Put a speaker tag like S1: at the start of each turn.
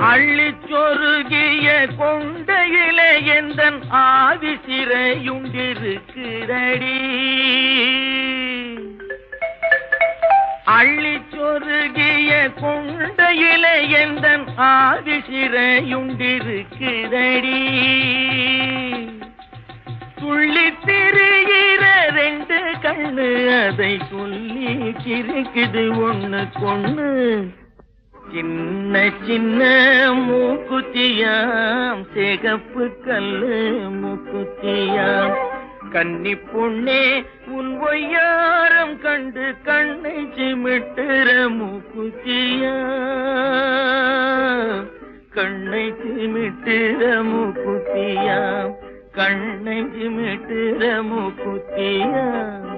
S1: அள்ளிச் சொருகிய கொண்டையிலே எந்தன் ஆவி சிறையுண்டிருக்கிறடி. அள்ளிச் சொருகிய கொண்டையிலே எந்தன் ஆவி சிறையுண்டிருக்கிறடி. துள்ளித் திரிகிற ரெண்டு கண்ணு அதை சொல்லி சிரிக்குது ஒண்ணு கொண்ணு. சின்ன சின்ன மூக்குத்தியாம் சிகப்பு கல்லு மூக்குத்தியாம். கன்னி பொண்ணே உன் ஒய்யாரம் கண்டு கண்ணை சிமிட்டுற மூக்குத்தியாம். கண்ணை சிமிட்டுற மூக்குத்தியாம். கண்ணை சிமிட்டுற மூக்குத்தியாம்.